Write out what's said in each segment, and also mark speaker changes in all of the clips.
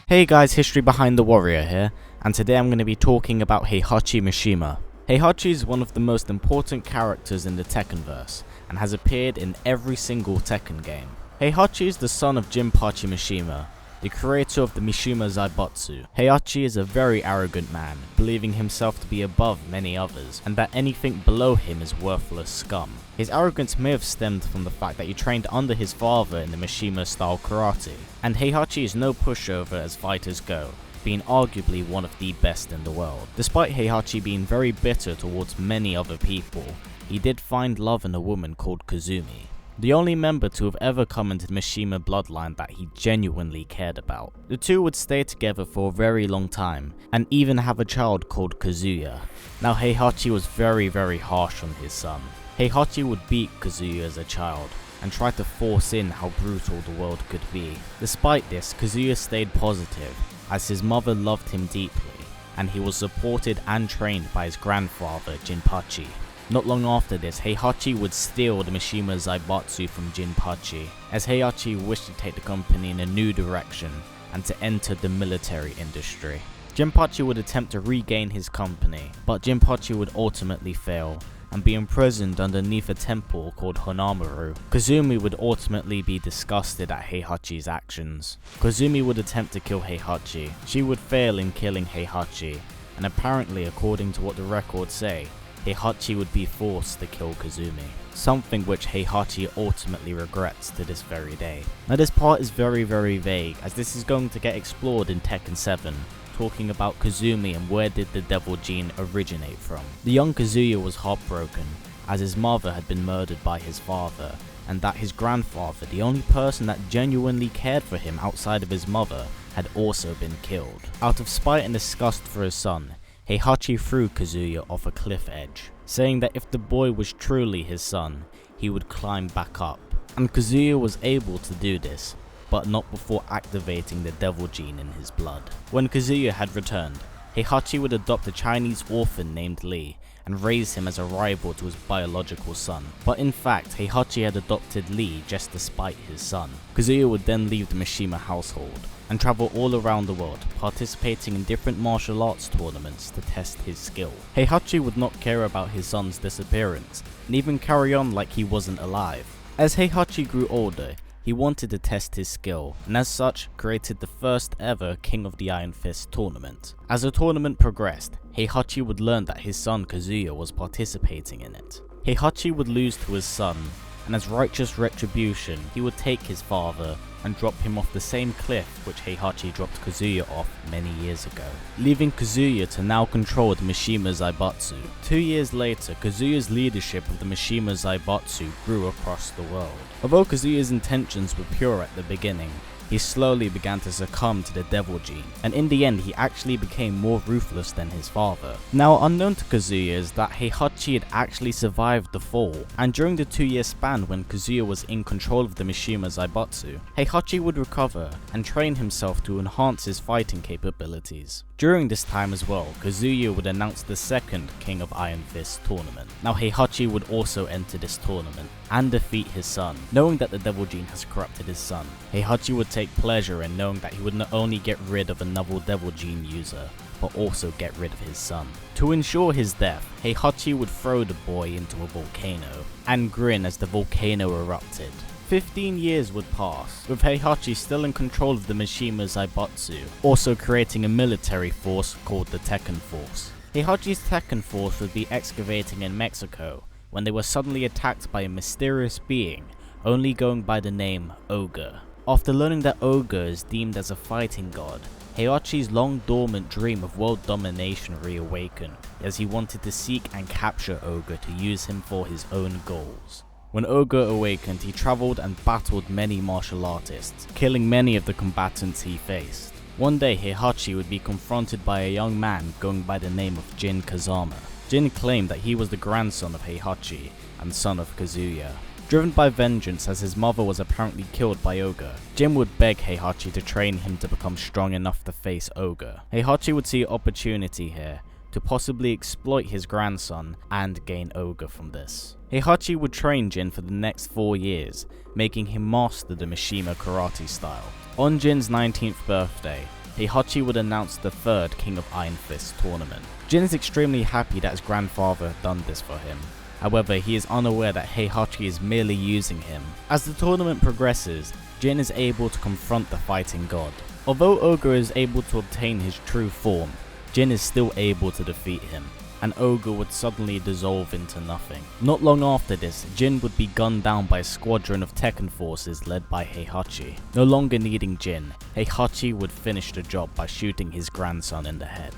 Speaker 1: Hey guys, History Behind the Warrior here, and today I'm going to be talking about Heihachi Mishima. Heihachi is one of the most important characters in the Tekkenverse, and has appeared in every single Tekken game. Heihachi is the son of Jin Mishima, the creator of the Mishima Zaibatsu. Heihachi is a very arrogant man, believing himself to be above many others, and that anything below him is worthless scum. His arrogance may have stemmed from the fact that he trained under his father in the Mishima style karate, and Heihachi is no pushover as fighters go, being arguably one of the best in the world. Despite Heihachi being very bitter towards many other people, he did find love in a woman called Kazumi, the only member to have ever come into the Mishima bloodline that he genuinely cared about. The two would stay together for a very long time, and even have a child called Kazuya. Now Heihachi was very harsh on his son. Heihachi would beat Kazuya as a child, and try to force in how brutal the world could be. Despite this, Kazuya stayed positive, as his mother loved him deeply, and he was supported and trained by his grandfather Jinpachi. Not long after this, Heihachi would steal the Mishima Zaibatsu from Jinpachi, as Heihachi wished to take the company in a new direction and to enter the military industry. Jinpachi would attempt to regain his company, but Jinpachi would ultimately fail and be imprisoned underneath a temple called Honamaru. Kazumi would ultimately be disgusted at Heihachi's actions. Kazumi would attempt to kill Heihachi. She would fail in killing Heihachi, and apparently, according to what the records say, Heihachi would be forced to kill Kazumi, something which Heihachi ultimately regrets to this very day. Now this part is very vague, as this is going to get explored in Tekken 7, talking about Kazumi and where did the devil gene originate from. The young Kazuya was heartbroken, as his mother had been murdered by his father, and that his grandfather, the only person that genuinely cared for him outside of his mother, had also been killed. Out of spite and disgust for his son, Heihachi threw Kazuya off a cliff edge, saying that if the boy was truly his son, he would climb back up. And Kazuya was able to do this, but not before activating the devil gene in his blood. When Kazuya had returned, Heihachi would adopt a Chinese orphan named Lee and raise him as a rival to his biological son. But in fact, Heihachi had adopted Lee just to spite his son. Kazuya would then leave the Mishima household and travel all around the world, participating in different martial arts tournaments to test his skill. Heihachi would not care about his son's disappearance, and even carry on like he wasn't alive. As Heihachi grew older, he wanted to test his skill, and as such, created the first ever King of the Iron Fist tournament. As the tournament progressed, Heihachi would learn that his son Kazuya was participating in it. Heihachi would lose to his son, and as righteous retribution, he would take his father and drop him off the same cliff which Heihachi dropped Kazuya off many years ago, leaving Kazuya to now control the Mishima Zaibatsu. 2 years later, Kazuya's leadership of the Mishima Zaibatsu grew across the world. Although Kazuya's intentions were pure at the beginning, he slowly began to succumb to the devil gene, and in the end he actually became more ruthless than his father. Now unknown to Kazuya is that Heihachi had actually survived the fall, and during the 2-year span when Kazuya was in control of the Mishima Zaibatsu, Heihachi would recover and train himself to enhance his fighting capabilities. During this time as well, Kazuya would announce the second King of Iron Fist tournament. Now Heihachi would also enter this tournament and defeat his son. Knowing that the devil gene has corrupted his son, Heihachi would take pleasure in knowing that he would not only get rid of another devil gene user, but also get rid of his son. To ensure his death, Heihachi would throw the boy into a volcano and grin as the volcano erupted. 15 years would pass, with Heihachi still in control of the Mishima Zaibatsu, also creating a military force called the Tekken Force. Heihachi's Tekken Force would be excavating in Mexico when they were suddenly attacked by a mysterious being, only going by the name Ogre. After learning that Ogre is deemed as a fighting god, Heihachi's long dormant dream of world domination reawakened, as he wanted to seek and capture Ogre to use him for his own goals. When Ogre awakened, he travelled and battled many martial artists, killing many of the combatants he faced. One day, Heihachi would be confronted by a young man going by the name of Jin Kazama. Jin claimed that he was the grandson of Heihachi and son of Kazuya. Driven by vengeance as his mother was apparently killed by Ogre, Jin would beg Heihachi to train him to become strong enough to face Ogre. Heihachi would see opportunity here to possibly exploit his grandson and gain Ogre from this. Heihachi would train Jin for the next 4 years, making him master the Mishima karate style. On Jin's 19th birthday, Heihachi would announce the third King of Iron Fist tournament. Jin is extremely happy that his grandfather had done this for him. However, he is unaware that Heihachi is merely using him. As the tournament progresses, Jin is able to confront the fighting god. Although Ogre is able to obtain his true form, Jin is still able to defeat him, and Ogre would suddenly dissolve into nothing. Not long after this, Jin would be gunned down by a squadron of Tekken forces led by Heihachi. No longer needing Jin, Heihachi would finish the job by shooting his grandson in the head.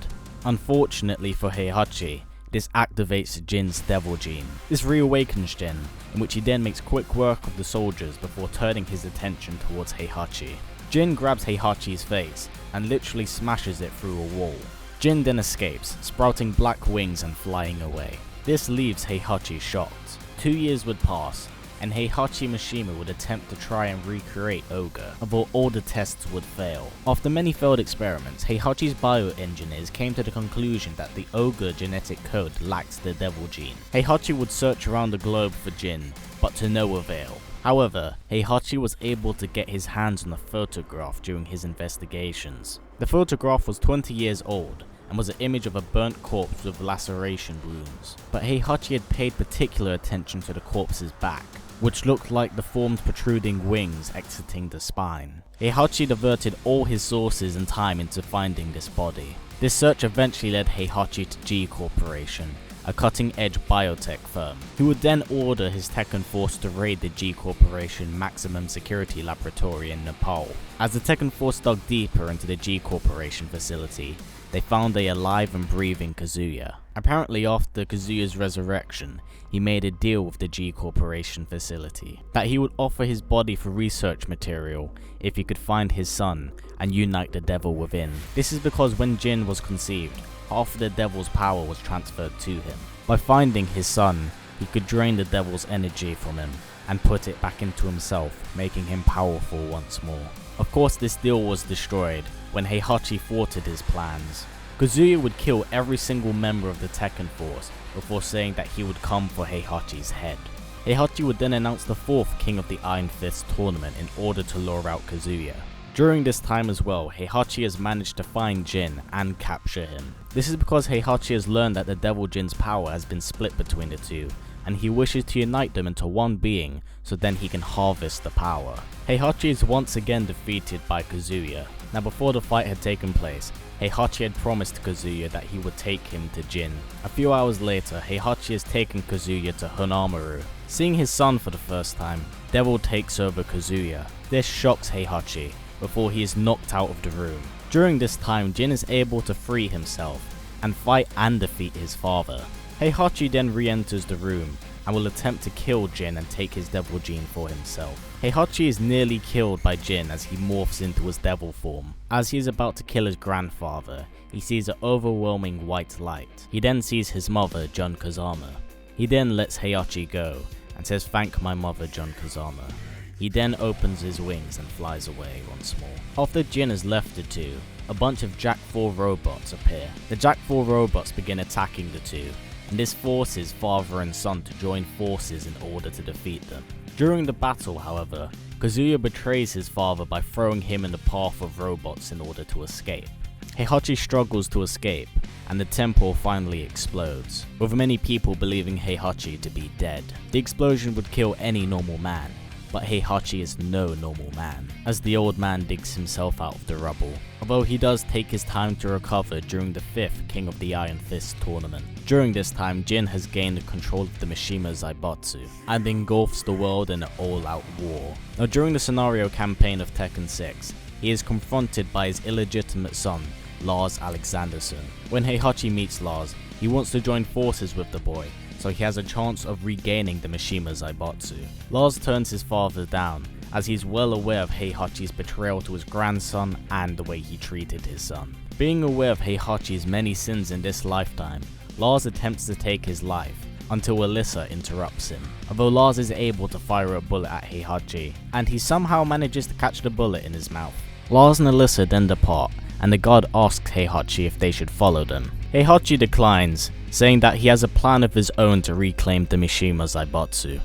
Speaker 1: Unfortunately for Heihachi, this activates Jin's devil gene. This reawakens Jin, in which he then makes quick work of the soldiers before turning his attention towards Heihachi. Jin grabs Heihachi's face and literally smashes it through a wall. Jin then escapes, sprouting black wings and flying away. This leaves Heihachi shocked. 2 years would pass, and Heihachi Mishima would attempt to try and recreate Ogre, although all the tests would fail. After many failed experiments, Heihachi's bioengineers came to the conclusion that the Ogre genetic code lacked the devil gene. Heihachi would search around the globe for Jin, but to no avail. However, Heihachi was able to get his hands on a photograph during his investigations. The photograph was 20 years old, and was an image of a burnt corpse with laceration wounds. But Heihachi had paid particular attention to the corpse's back, which looked like the form's protruding wings exiting the spine. Heihachi diverted all his sources and time into finding this body. This search eventually led Heihachi to G Corporation, a cutting-edge biotech firm, who would then order his Tekken force to raid the G Corporation Maximum Security Laboratory in Nepal. As the Tekken force dug deeper into the G Corporation facility, they found a alive and breathing Kazuya. Apparently after Kazuya's resurrection, he made a deal with the G Corporation facility, that he would offer his body for research material if he could find his son and unite the devil within. This is because when Jin was conceived, half of the devil's power was transferred to him. By finding his son, he could drain the devil's energy from him and put it back into himself, making him powerful once more. Of course, this deal was destroyed when Heihachi thwarted his plans. Kazuya would kill every single member of the Tekken force before saying that he would come for Heihachi's head. Heihachi would then announce the fourth King of the Iron Fist tournament in order to lure out Kazuya. During this time as well, Heihachi has managed to find Jin and capture him. This is because Heihachi has learned that the Devil Jin's power has been split between the two, and he wishes to unite them into one being so then he can harvest the power. Heihachi is once again defeated by Kazuya. Now before the fight had taken place, Heihachi had promised Kazuya that he would take him to Jin. A few hours later, Heihachi has taken Kazuya to Hanamaru. Seeing his son for the first time, Devil takes over Kazuya. This shocks Heihachi before he is knocked out of the room. During this time, Jin is able to free himself and fight and defeat his father. Heihachi then re-enters the room and will attempt to kill Jin and take his devil gene for himself. Heihachi is nearly killed by Jin as he morphs into his devil form. As he is about to kill his grandfather, he sees an overwhelming white light. He then sees his mother, Jin Kazama. He then lets Heihachi go and says, "Thank my mother, Jin Kazama." He then opens his wings and flies away once more. After Jin has left the two, a bunch of Jack 4 robots appear. The Jack 4 robots begin attacking the two, and this forces father and son to join forces in order to defeat them. During the battle, however, Kazuya betrays his father by throwing him in the path of robots in order to escape. Heihachi struggles to escape, and the temple finally explodes, with many people believing Heihachi to be dead. The explosion would kill any normal man, but Heihachi is no normal man, as the old man digs himself out of the rubble, although he does take his time to recover during the 5th King of the Iron Fist tournament. During this time, Jin has gained control of the Mishima Zaibatsu, and engulfs the world in an all-out war. Now during the scenario campaign of Tekken 6, he is confronted by his illegitimate son, Lars Alexanderson. When Heihachi meets Lars, he wants to join forces with the boy, so he has a chance of regaining the Mishima Zaibatsu. Lars turns his father down, as he's well aware of Heihachi's betrayal to his grandson and the way he treated his son. Being aware of Heihachi's many sins in this lifetime, Lars attempts to take his life, until Alyssa interrupts him. Although Lars is able to fire a bullet at Heihachi, and he somehow manages to catch the bullet in his mouth. Lars and Alyssa then depart, and the god asks Heihachi if they should follow them. Heihachi declines, saying that he has a plan of his own to reclaim the Mishima Zaibatsu.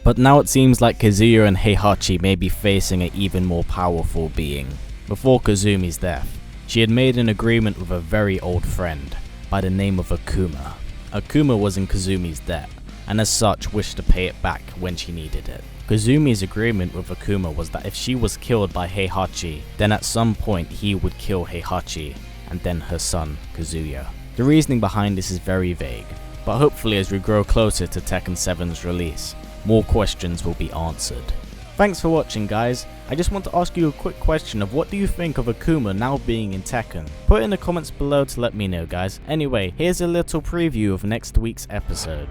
Speaker 1: But now it seems like Kazuya and Heihachi may be facing an even more powerful being. Before Kazumi's death, She had made an agreement with a very old friend by the name of Akuma. Akuma was in Kazumi's debt, and as such wished to pay it back when she needed it. Kazumi's agreement with Akuma was that if she was killed by Heihachi, then at some point he would kill Heihachi and then her son Kazuya. The reasoning behind this is very vague, but hopefully as we grow closer to Tekken 7's release, more questions will be answered. Thanks for watching, guys. I just want to ask you a quick question of what do you think of Akuma now being in Tekken? Put in the comments below to let me know, guys. Anyway, here's a little preview of next week's episode.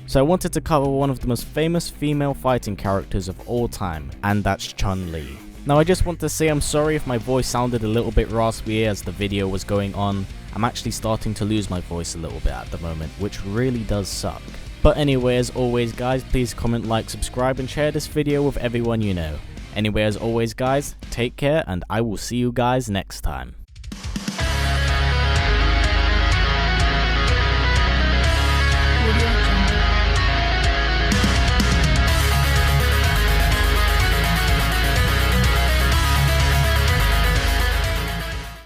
Speaker 1: So I wanted to cover one of the most famous female fighting characters of all time, and that's Chun-Li. Now I just want to say I'm sorry if my voice sounded a little bit raspy as the video was going on. I'm actually starting to lose my voice a little bit at the moment, which really does suck. But anyway, as always guys, please comment, like, subscribe and share this video with everyone you know. Anyway, as always guys, take care and I will see you guys next time.